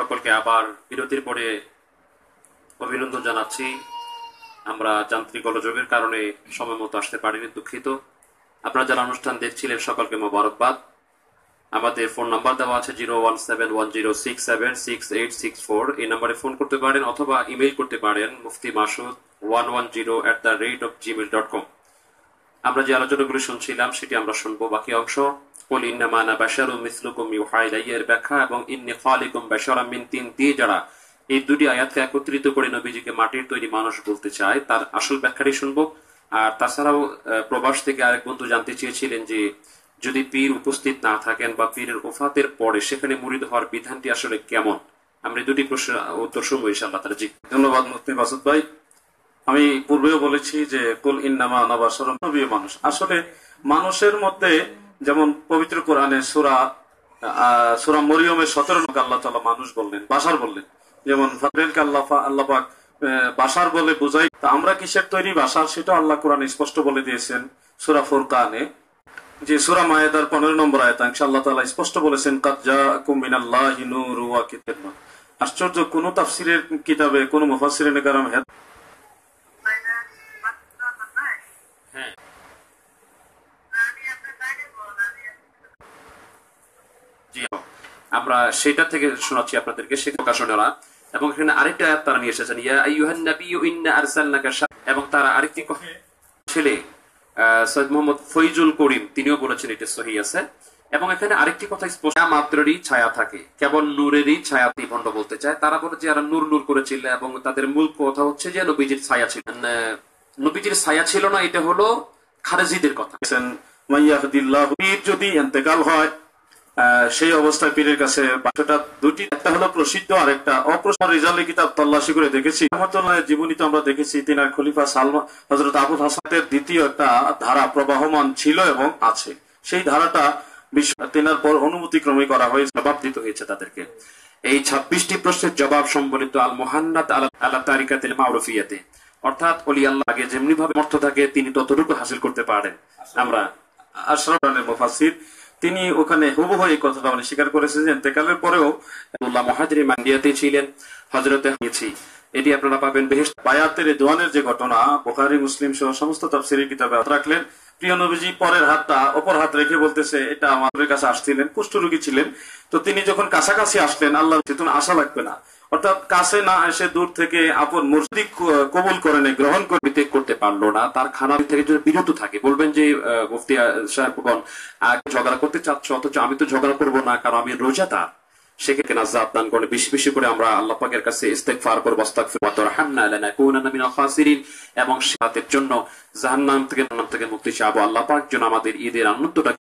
সকলকে আবার বিরতির পরে অভিনন্দন জানাচ্ছি। আমরা যান্ত্রিক গোলযোগের কারণে সময় মতো আসতে পারিনি, দুঃখিত। আপনারা যারা অনুষ্ঠান দেখছিলেন সকলকে মোবারকবাদ। আমাদের ফোন নাম্বার দেওয়া আছে 01710676864। এই নাম্বারে ফোন করতে পারেন অথবা ইমেইল করতে পারেন muftimasud110@gmail.com। আমরা যে আলোচনাগুলি শুনছিলাম সেটি আমরা শুনবো বাকি অংশ। কুল ইন্নামা আনা বাশারুম মিসলুকুম ইউহা ইলাইয়া এর ব্যাখ্যা এবং ইন্নী খালিকুম বাশারাম মিন তিন দিয়ে যারা এই দুটি আয়াতকে একত্রিত করে নবীজিকে মাটির তৈরি মানুষ বলতে চায় তার আসল ব্যাখ্যাটি শুনবো। আর তাছাড়াও প্রবাস থেকে আরেক বন্ধু জানতে চেয়েছিলেন যে যদি পীর উপস্থিত না থাকেন বা পীরের ওফাতের পরে সেখানে মুরিদ হওয়ার বিধানটি আসলে কেমন, আমরা দুটি প্রশ্নের উত্তর শুনবো ইনশাআল্লাহ তাআলা। জি, ধন্যবাদ মুফতি মাসুদ ভাই। আমি পূর্বেও বলেছি যে কুল ইন্নামা আনা বাশারুন, নবী মানুষ। আসলে মানুষের মধ্যে যেমন পবিত্র কোরআনে সূরা মরিয়মের 17 আল্লাহ তাআলা মানুষ বললেন, বাশার বললেন। যেমন ফাদরেলকে আল্লাহ পাক বাশার বলে বুঝাই। তা আমরা কিসের তৈরি বাশার সেটা আল্লাহ কোরআনে স্পষ্ট বলে দিয়েছেন সূরা ফুরকানে। যে সূরা মায়েদার 15 নম্বর আয়াতে আল্লাহ তাআলা স্পষ্ট বলেছেন কাদ জাআকুম মিনাল্লাহি নূরুন ওয়া কিতাবুন। আশ্চর্য, কোন তাফসীরের কিতাবে কোন মুফাসসিরিনে কেরাম আমরা সেটা থেকে শোনাচ্ছি আপনাদেরকে সে প্রকাশনারা। এবং এখানে আরেকটা আয়াত তারা নিয়ে এসেছেন ইয়া আইয়ুহান নাবিয়্যু ইন্না আরসালনাকা এবং তারা আরেকটি ছেলে সৈয়দ মোহাম্মদ ফৈজুল করিম তিনিও বলেছেন এটা সহিহ আছে। এবং এখানে আরেকটি কথা স্পষ্ট, মাত্রেরই ছায়া থাকে, কেবল নূরেরই ছায়া ভণ্ড বলতে চায়। তারা বলে যে এরা নূর নূর করেছিল এবং তাদের মূল কথা হচ্ছে যে নবীজির ছায়া ছিল, নবীজির ছায়া ছিল না। এটা হলো খারেজিদের কথা। মাইয়াহদিল্লাহু, পীর যদি ইন্তেকাল হয় সেই অবস্থায় পীরের কাছে বাক্যটা দুটি, একটা হলো প্রসিদ্ধ আর একটা অপ্রসিদ্ধ। রিজালে কিতাব তল্লাশি করে দেখেছি, রহমাতুল্লাহ জীবনী তো আমরা দেখেছি তিনার খলিফা সালমান হযরত আবুল হাসানের দ্বিতীয় একটা ধারা প্রবাহমান ছিল এবং আছে। সেই ধারাটা তিনার পর অনুমতিক্রমে করা হয়েছে, জবাব দিতে হয়েছে তাদেরকে। এই 26টি প্রশ্নের জবাব সম্বলিত আল মুহান্নাদ আলা তারিকাতিল মাউরুফিয়াতে, অর্থাৎ ওলি আল্লাহ আগে যেমনি ভাবে অর্থ থাকে তিনি ততটুকু হাসিল করতে পারেন। আমরা আশরাফুল মুফাসসির তিনি ওখানে হুবহু এই কথাটা স্বীকার করেছেন যে ইন্তেকালের পরেও আল্লাহ মুহাজির মান্ডিয়াতে ছিলেন হযরতে হয়েছি। এটি আপনারা পাবেন বেহেশত। বায়াতের দোয়ানের যে ঘটনা বুখারী মুসলিম সহ সমস্ত তাফসীরের কিতাবে রাখলেন। প্রিয় নবীজি পরের হাতটা অপর হাত রেখে বলতেছে এটা আমাদের কাছে আসছিলেন, কুষ্ঠরোগী ছিলেন। তো তিনি যখন কাছাকাছি আসলেন আল্লাহ চেতন আশা লাগবে না, অর্থাৎ কাছে না এসে দূর থেকে আপন মুর্শিদ কবুল করে নেয়, গ্রহণ করতে পারলো না। তার খানা থেকে যদি বিরত থাকে, বলবেন যে মুফতি সাহেবগণ ঝগড়া করতে চাচ্ছ, অথচ আমি তো ঝগড়া করবো না কারণ আমি রোজাদার। সেক্ষেত্রে নাজাত দান করে বেশি বেশি করে আমরা আল্লাহ পাকের কাছে ইস্তেগফার করব, আস্তাগফির ওয়া তারহামনা লানাকুনানা মিনাল খাসিরিন, এবং সাথের জন্য জাহান্নাম থেকে মুক্তি চাইবো। আল্লাহ পাক যেন আমাদের ঈদের আনন্দটা